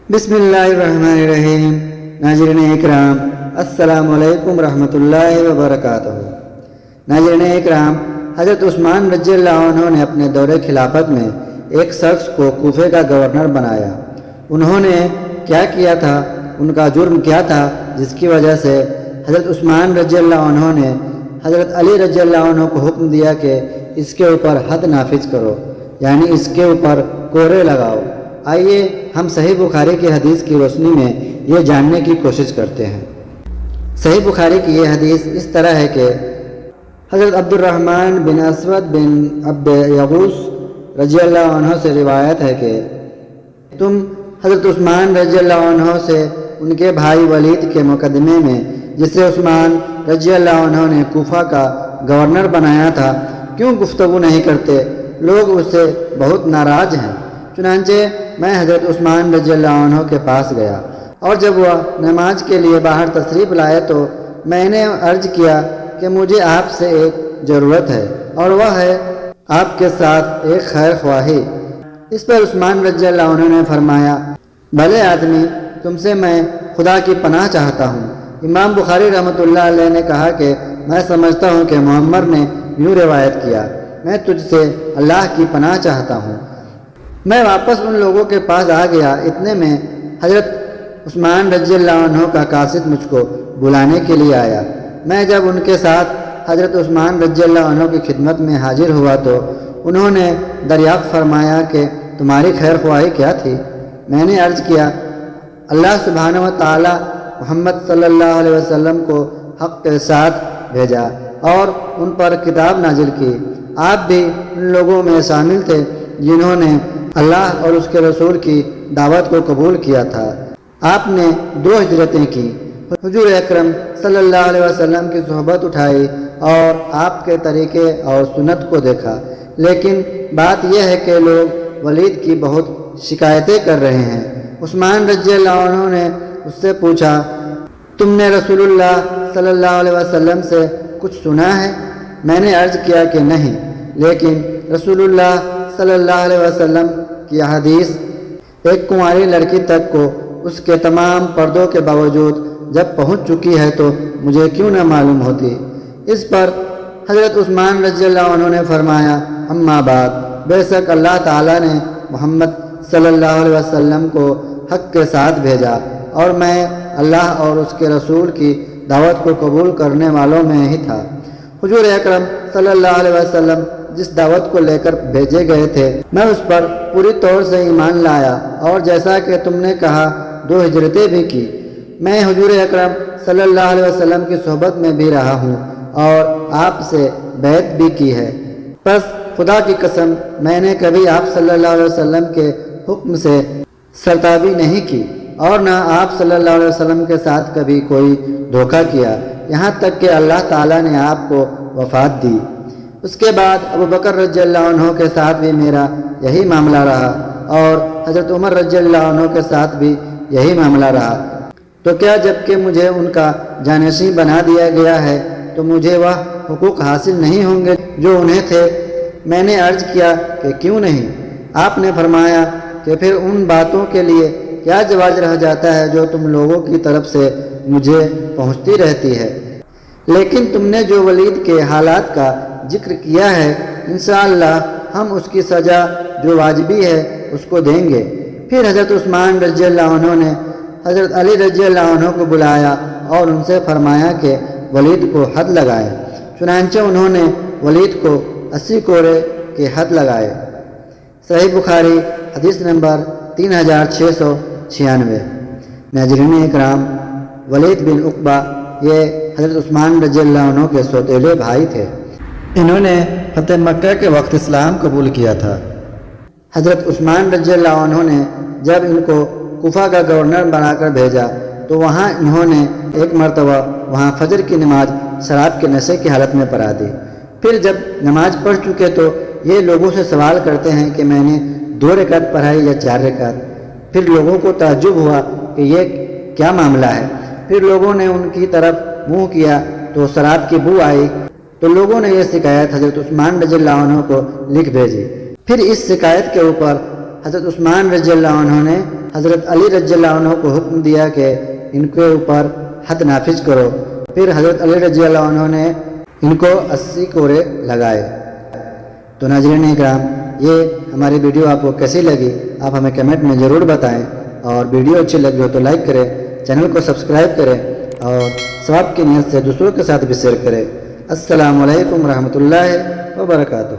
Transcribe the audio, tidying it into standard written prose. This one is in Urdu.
بسم اللہ الرحمن الرحیم۔ ناظرین اکرام، السلام علیکم ورحمۃ اللہ وبرکاتہ۔ ناظرین اکرام، حضرت عثمان رضی اللہ عنہ نے اپنے دور خلافت میں ایک شخص کو کوفے کا گورنر بنایا۔ انہوں نے کیا کیا تھا، ان کا جرم کیا تھا جس کی وجہ سے حضرت عثمان رضی اللہ عنہ نے حضرت علی رضی اللہ عنہ کو حکم دیا کہ اس کے اوپر حد نافذ کرو، یعنی اس کے اوپر کوڑے لگاؤ۔ آئیے ہم صحیح بخاری کی حدیث کی روشنی میں یہ جاننے کی کوشش کرتے ہیں۔ صحیح بخاری کی یہ حدیث اس طرح ہے کہ حضرت عبد الرحمن بن اسود بن عبد یغوث رضی اللہ عنہ سے روایت ہے کہ تم حضرت عثمان رضی اللہ عنہ سے ان کے بھائی ولید کے مقدمے میں، جسے عثمان رضی اللہ عنہ نے کوفہ کا گورنر بنایا تھا، کیوں گفتگو نہیں کرتے؟ لوگ اس سے بہت ناراض ہیں۔ چنانچہ میں حضرت عثمان رضی اللہ عنہ کے پاس گیا، اور جب وہ نماز کے لیے باہر تشریف لائے تو میں نے عرض کیا کہ مجھے آپ سے ایک ضرورت ہے، اور وہ ہے آپ کے ساتھ ایک خیر خواہی۔ اس پر عثمان رضی اللہ عنہ نے فرمایا، بھلے آدمی، تم سے میں خدا کی پناہ چاہتا ہوں۔ امام بخاری رحمۃ اللہ علیہ نے کہا کہ میں سمجھتا ہوں کہ محمد نے یوں روایت کیا، میں تجھ سے اللہ کی پناہ چاہتا ہوں۔ میں واپس ان لوگوں کے پاس آ گیا، اتنے میں حضرت عثمان رضی اللہ عنہ کا قاصد مجھ کو بلانے کے لیے آیا۔ میں جب ان کے ساتھ حضرت عثمان رضی اللہ عنہ کی خدمت میں حاضر ہوا تو انہوں نے دریافت فرمایا کہ تمہاری خیر خواہی کیا تھی؟ میں نے عرض کیا، اللہ سبحانہ و تعالی محمد صلی اللہ علیہ وسلم کو حق کے ساتھ بھیجا اور ان پر کتاب نازل کی۔ آپ بھی ان لوگوں میں شامل تھے جنہوں نے اللہ اور اس کے رسول کی دعوت کو قبول کیا تھا۔ آپ نے 2 ہجرتیں کی، حضور اکرم صلی اللہ علیہ وسلم کی صحبت اٹھائی اور آپ کے طریقے اور سنت کو دیکھا، لیکن بات یہ ہے کہ لوگ ولید کی بہت شکایتیں کر رہے ہیں۔ عثمان رضی اللہ عنہ نے اس سے پوچھا، تم نے رسول اللہ صلی اللہ علیہ وسلم سے کچھ سنا ہے؟ میں نے عرض کیا کہ نہیں، لیکن رسول اللہ صلی اللہ علیہ وسلم کی حدیث ایک کنواری لڑکی تک کو اس کے تمام پردوں کے باوجود جب پہنچ چکی ہے تو مجھے کیوں نہ معلوم ہوتی؟ اس پر حضرت عثمان رضی اللہ عنہ نے فرمایا، اما بعد، بے شک اللہ تعالیٰ نے محمد صلی اللہ علیہ وسلم کو حق کے ساتھ بھیجا، اور میں اللہ اور اس کے رسول کی دعوت کو قبول کرنے والوں میں ہی تھا۔ حضور اکرم صلی اللہ علیہ وسلم جس دعوت کو لے کر بھیجے گئے تھے میں اس پر پوری طور سے ایمان لایا، اور جیسا کہ تم نے کہا 2 ہجرتیں بھی کی۔ میں حضور اکرم صلی اللہ علیہ وسلم کی صحبت میں بھی رہا ہوں اور آپ سے بیعت بھی کی ہے۔ پس خدا کی قسم، میں نے کبھی آپ صلی اللہ علیہ وسلم کے حکم سے سرتابی نہیں کی، اور نہ آپ صلی اللہ علیہ وسلم کے ساتھ کبھی کوئی دھوکہ کیا، یہاں تک کہ اللہ تعالیٰ نے آپ کو وفات دی۔ اس کے بعد ابو بکر رضی اللہ عنہ کے ساتھ بھی میرا یہی معاملہ رہا، اور حضرت عمر رضی اللہ عنہ کے ساتھ بھی یہی معاملہ رہا۔ تو کیا جب کہ مجھے ان کا جانشین بنا دیا گیا ہے تو مجھے وہ حقوق حاصل نہیں ہوں گے جو انہیں تھے؟ میں نے عرض کیا کہ کیوں نہیں؟ آپ نے فرمایا کہ پھر ان باتوں کے لیے کیا جواز رہ جاتا ہے جو تم لوگوں کی طرف سے مجھے پہنچتی رہتی ہے؟ لیکن تم نے جو ولید کے حالات کا ذکر کیا ہے، انشاءاللہ ہم اس کی سزا جو واجبی ہے اس کو دیں گے۔ پھر حضرت عثمان رضی اللہ عنہ نے حضرت علی رضی اللہ عنہ کو بلایا اور ان سے فرمایا کہ ولید کو حد لگائے۔ چنانچہ انہوں نے ولید کو 80 کوڑے کے حد لگائے۔ صحیح بخاری حدیث نمبر 3696۔ ناظرین اکرام، ولید بن عقبہ یہ حضرت عثمان رضی اللہ عنہ کے سوتیلے بھائی تھے۔ انہوں نے فتح مکہ کے وقت اسلام قبول کیا تھا۔ حضرت عثمان رضی اللہ عنہ نے جب ان کو کوفہ کا گورنر بنا کر بھیجا تو وہاں انہوں نے ایک مرتبہ وہاں فجر کی نماز شراب کے نشے کی حالت میں پڑھا دی۔ پھر جب نماز پڑھ چکے تو یہ لوگوں سے سوال کرتے ہیں کہ میں نے 2 رکعت پڑھائی یا 4 رکعت؟ پھر لوگوں کو تعجب ہوا کہ یہ کیا معاملہ ہے۔ پھر لوگوں نے ان کی طرف منہ کیا تو شراب کی بو آئی، تو لوگوں نے یہ شکایت حضرت عثمان رضی اللہ عنہ کو لکھ بھیجی۔ پھر اس شکایت کے اوپر حضرت عثمان رضی اللہ عنہ نے حضرت علی رضی اللہ عنہ کو حکم دیا کہ ان کے اوپر حد نافذ کرو۔ پھر حضرت علی رضی اللہ عنہ نے ان کو 80 کوڑے لگائے۔ تو ناظرین اکرام، یہ ہماری ویڈیو آپ کو کیسی لگی آپ ہمیں کمنٹ میں ضرور بتائیں، اور ویڈیو اچھی لگی ہو تو لائک کریں، چینل کو سبسکرائب کریں اور ثواب کی نیت سے دوسروں کے ساتھ بھی شیئر کریں۔ السلام علیکم ورحمۃ اللہ وبرکاتہ۔